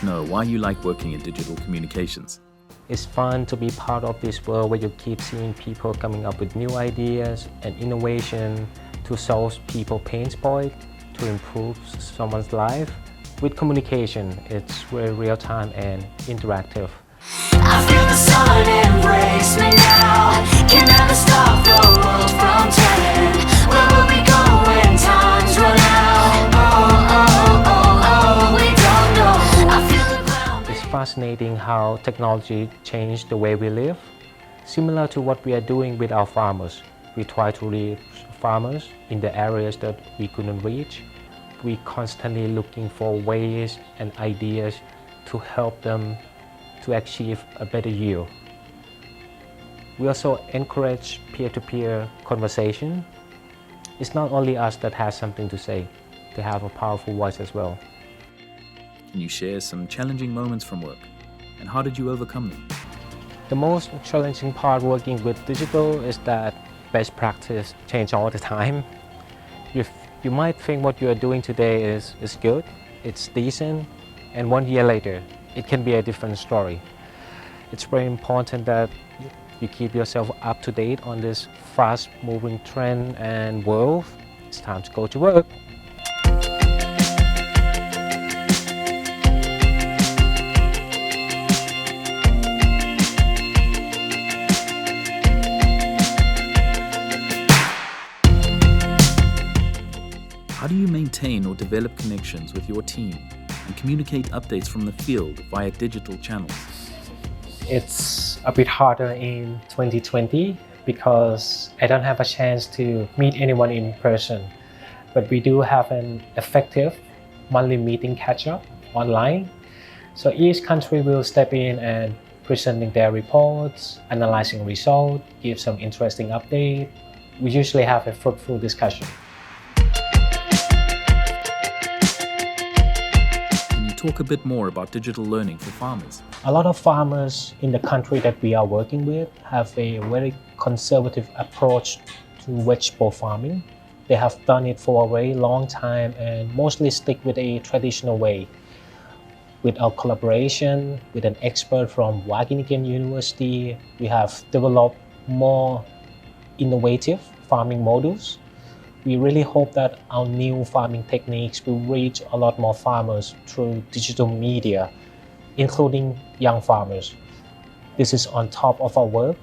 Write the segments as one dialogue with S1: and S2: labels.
S1: us know why you like working in digital communications.
S2: It's fun to be part of this world where you keep seeing people coming up with new ideas and innovation to solve people's pain points, to improve someone's life. With communication, it's very real-time and interactive.
S3: I feel the sun embrace me now. Can never stop the world from turning. Where will we go when times run out? We don't know. I feel the ground.
S2: It's fascinating how technology changed the way we live. Similar to what we are doing with our farmers. We try to reach farmers in the areas that we couldn't reach. We constantly looking for ways and ideas to help them to achieve a better yield. We also encourage peer-to-peer conversation. It's not only us that has something to say, they have a powerful voice as well.
S1: Can you share some challenging moments from work, and how did you overcome them?
S2: The most challenging part working with digital is that best practice change all the time. You might think what you are doing today is good, it's decent, and 1 year later, it can be a different story. It's very important that you keep yourself up to date on this fast-moving trend and world. It's time to go to work.
S1: How do you maintain or develop connections with your team and communicate updates from the field via digital channels?
S2: It's a bit harder in 2020 because I don't have a chance to meet anyone in person. But we do have an effective monthly meeting catch-up online. So each country will step in and presenting their reports, analyzing results, give some interesting update. We usually have a fruitful discussion.
S1: Talk a bit more about digital learning for farmers.
S2: A lot of farmers in the country that we are working with have a very conservative approach to vegetable farming. They have done it for a very long time and mostly stick with a traditional way. With our collaboration with an expert from Wageningen University, we have developed more innovative farming models. We really hope that our new farming techniques will reach a lot more farmers through digital media, including young farmers. This is on top of our work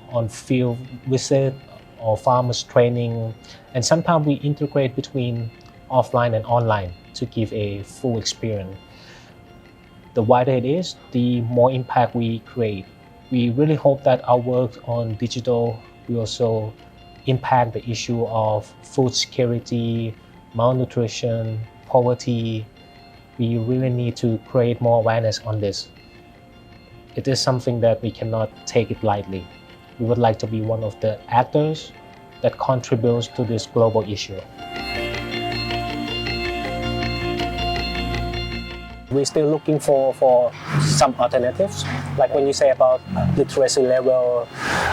S2: on field visit or farmers training, and sometimes we integrate between offline and online to give a full experience. The wider it is, the more impact we create. We really hope that our work on digital will also impact the issue of food security, malnutrition, poverty. We really need to create more awareness on this. It is something that we cannot take it lightly. We would like to be one of the actors that contributes to this global issue. We're still looking for some alternatives. Like when you say about literacy level,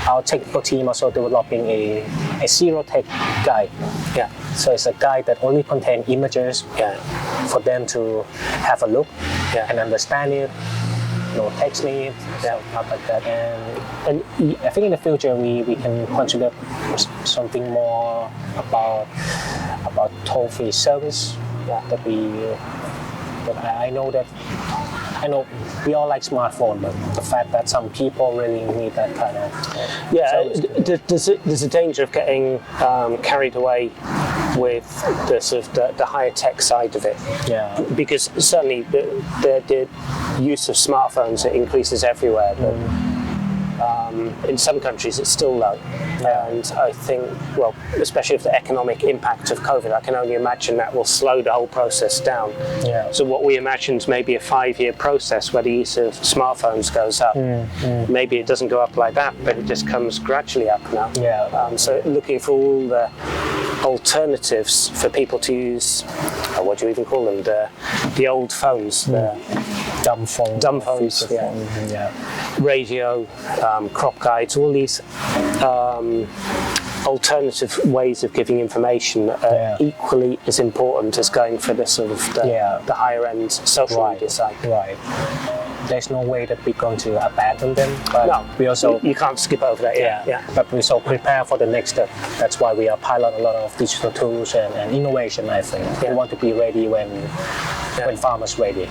S2: our technical team also developing a zero-tech guide. Yeah. So it's a guide that only contains images for them to have a look and understand it. No text needs, stuff like that. And I think in the future we can consider something more about toll-free service that we. But I know we all like smartphone, but the fact that some people really need that kind of
S4: there's a danger of getting carried away with the sort of the higher tech side of it. Yeah. Because certainly the use of smartphones, it increases everywhere, but in some countries it's still low. And I think, well, especially with the economic impact of COVID, I can only imagine that will slow the whole process down. Yeah. So what we imagined is maybe a 5-year process where the use of smartphones goes up. Maybe it doesn't go up like that, but it just comes gradually up now. Yeah. So looking for all the alternatives for people to use, what do you even call them? The old phones, the
S2: dumb phones,
S4: radio, crop guides, all these alternative ways of giving information that are equally as important as going for the sort of the higher end social media side.
S2: Right. There's no way that we're going to abandon them, but
S4: No,
S2: we also
S4: you can't skip over that. Yeah.
S2: but we also prepare for the next step. That's why we are pilot a lot of digital tools and innovation. I think we want to be ready when farmers ready.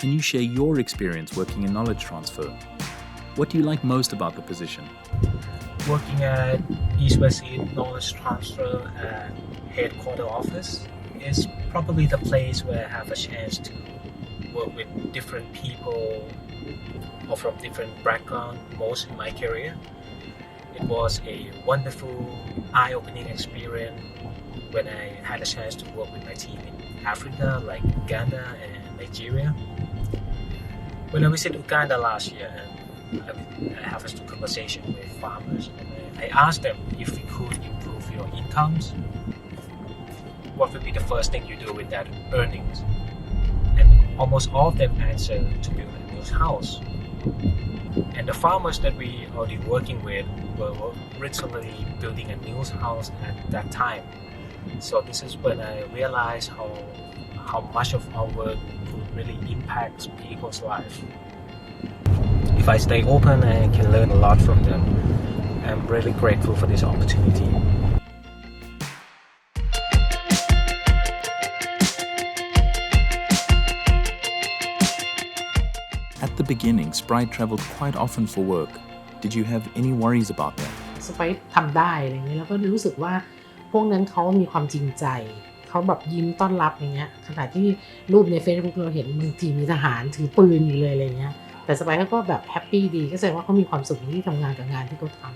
S1: Can you share your experience working in knowledge transfer? What do you like most about the position?
S2: Working at EWS Knowledge Transfer and Headquarter Office is probably the place where I have a chance to work with different people or from different backgrounds most in my career. It was a wonderful, eye-opening experience when I had a chance to work with my team in Africa, like Uganda and Nigeria. When I visited Uganda last year, I have a conversation with farmers, and I asked them if we could improve your incomes. What would be the first thing you do with that earnings? And almost all of them answered to build a new house. And the farmers that we already working with were originally building a new house at that time. So this is when I realized how much of our work could really impact people's life. If I stay open, I can learn a lot from them. I'm really grateful for this opportunity.
S1: At the beginning, Sprite traveled quite often for work. Did you have any worries about that?
S5: สไปร์ทำได้อะไรเงี้ยแล้วก็รู้สึกว่าพวกนั้นเขามีความจริงใจเขาแบบยิ้มต้อนรับอย่างเงี้ยขณะที่รูปใน Facebook เราเห็นบางทีมีทหารถือปืนอยู่เลยอะไรเงี้ยแต่สไปร์เขาก็แบบแฮปปี้ดีก็แสดงว่าเขามีความสุขที่ทำงานกับงานที่เขาทำ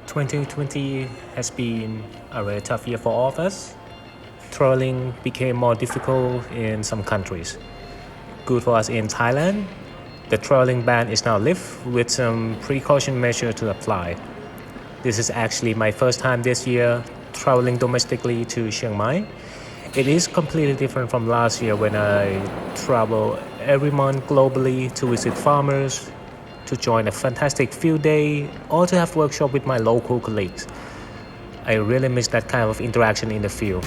S2: 2020 has been a very tough year for all of us. Traveling became more difficult in some countries. Good for us in Thailand. The traveling ban is now lifted with some precaution measure to apply. This is actually my first time this year traveling domestically to Chiang Mai. It is completely different from last year when I travel every month globally to visit farmers, to join a fantastic field day, or to have workshop with my local colleagues. I really miss that kind of interaction in the field.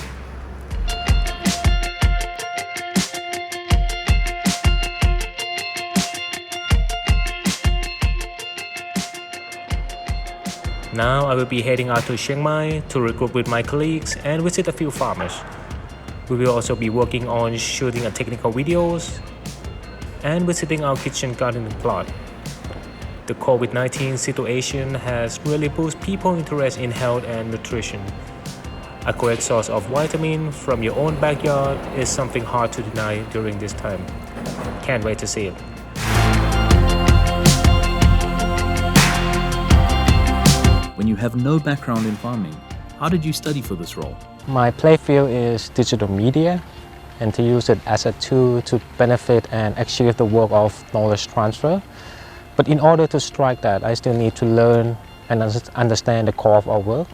S2: Now I will be heading out to Chiang Mai to regroup with my colleagues and visit a few farmers. We will also be working on shooting a technical videos and visiting our kitchen gardening plot. The COVID-19 situation has really boosted people's interest in health and nutrition. A great source of vitamin from your own backyard is something hard to deny during this time. Can't wait to see it.
S1: When you have no background in farming, how did you study for this role?
S2: My playfield is digital media, and to use it as a tool to benefit and achieve the work of knowledge transfer. But in order to strike that, I still need to learn and understand the core of our work.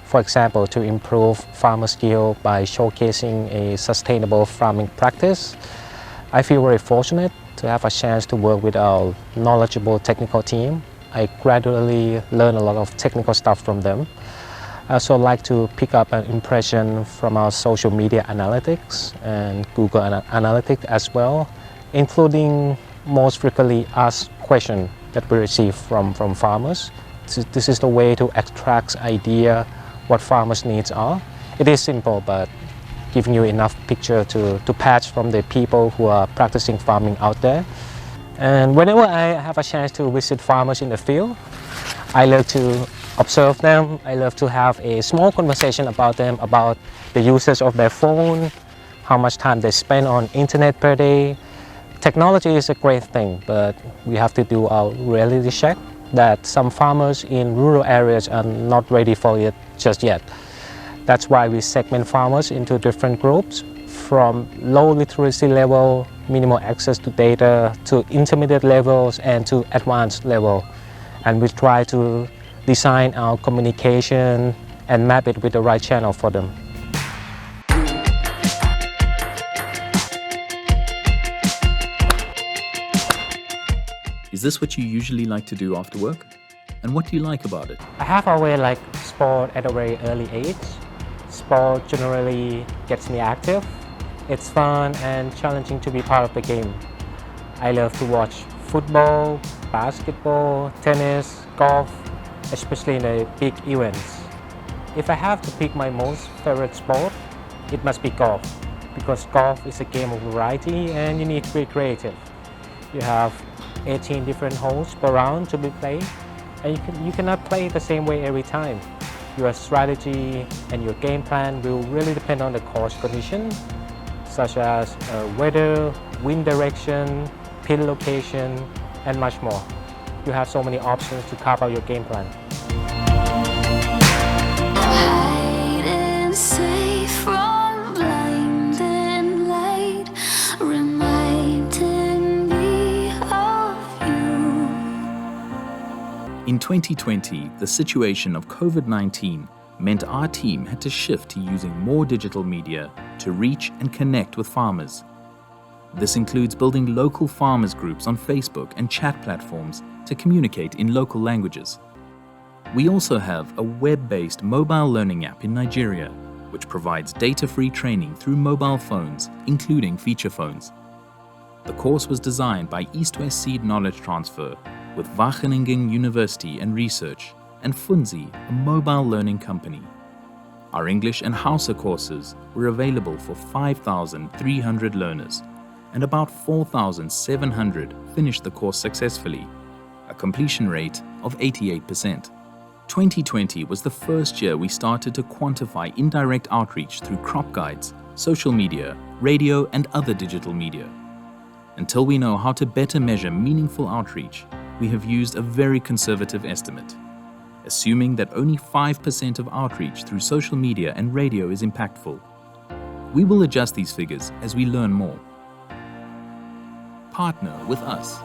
S2: For example, to improve farmer skill by showcasing a sustainable farming practice. I feel very fortunate to have a chance to work with our knowledgeable technical team. I gradually learn a lot of technical stuff from them. I also like to pick up an impression from our social media analytics and Google Analytics as well, including most frequently asked questions that we receive from farmers. This is the way to extract idea what farmers' needs are. It is simple, but giving you enough picture to patch from the people who are practicing farming out there. And whenever I have a chance to visit farmers in the field, I love to observe them. I love to have a small conversation about them, about the usage of their phone, how much time they spend on internet per day. Technology is a great thing, but we have to do our reality check that some farmers in rural areas are not ready for it just yet. That's why we segment farmers into different groups, from low literacy level, minimal access to data, to intermediate levels and to advanced level. And we try to design our communication and map it with the right channel for them.
S1: Is this what you usually like to do after work? And what do you like about it?
S2: I have always liked sport at a very early age. Sport generally gets me active. It's fun and challenging to be part of the game. I love to watch football, basketball, tennis, golf, especially in the big events. If I have to pick my most favorite sport, it must be golf, because golf is a game of variety and you need to be creative. You have 18 different holes per round to be played, and you cannot play the same way every time. Your strategy and your game plan will really depend on the course condition, such as weather, wind direction, pin location, and much more. You have so many options to carve out your game plan.
S3: Hide and safe from blinding light, reminding me of you.
S1: In 2020, the situation of COVID-19 meant our team had to shift to using more digital media to reach and connect with farmers. This includes building local farmers groups on Facebook and chat platforms to communicate in local languages. We also have a web-based mobile learning app in Nigeria, which provides data-free training through mobile phones, including feature phones. The course was designed by East-West Seed Knowledge Transfer with Wageningen University and Research and Funzi, a mobile learning company. Our English and Hausa courses were available for 5,300 learners, and about 4,700 finished the course successfully, a completion rate of 88%. 2020 was the first year we started to quantify indirect outreach through crop guides, social media, radio, and other digital media. Until we know how to better measure meaningful outreach, we have used a very conservative estimate, assuming that only 5% of outreach through social media and radio is impactful. We will adjust these figures as we learn more. Partner with us.